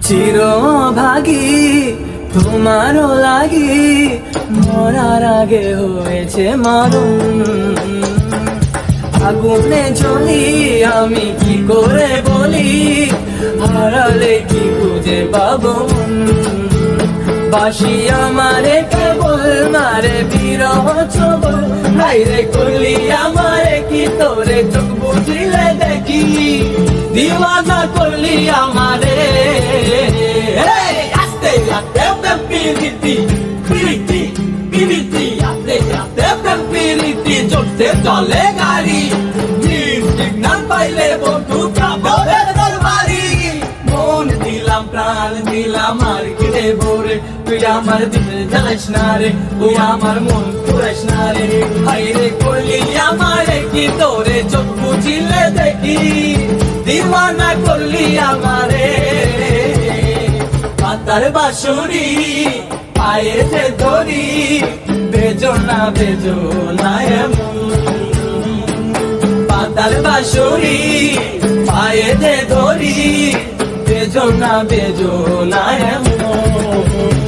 চিরভাগী তোমারও লাগি, মরার আগে হয়েছে মরণ। আগুনে জ্বলি আমি কি করে বলি, হারালে কি খুঁজে পাবো মন। বাসি আমারে কেবল মারে বিরহ ছবল, হাইরে করলি আমারে কি তোরে চোখ বুঝিলে দেখি, দিওয়ানা করলি আমারে। আস্তে আস্তে পিরিতি পিরিতি পিরিতি, আস্তে আস্তে পিরিতি, জোরতে চলে গাড়ি, সিগন্যাল পাইলে বন্ধু যাবো তোর বাড়ি। মন দিলাম প্রাণ দিলাম আর কিরে ভোরে, তুই আমার দিলে জ্বালাস না রে, তুই আমার মন পুরাস না রে। হাইরে করলি আমারে কি তোরে চোখ বুঝিলে দেখি, দিওয়ানা করলি আমারে। পাতার বাঁশুরি পায়েতে ধরি, বেজো না এমন। পাতার বাঁশুরি পায়েতে ধরি, বেজো না এমন।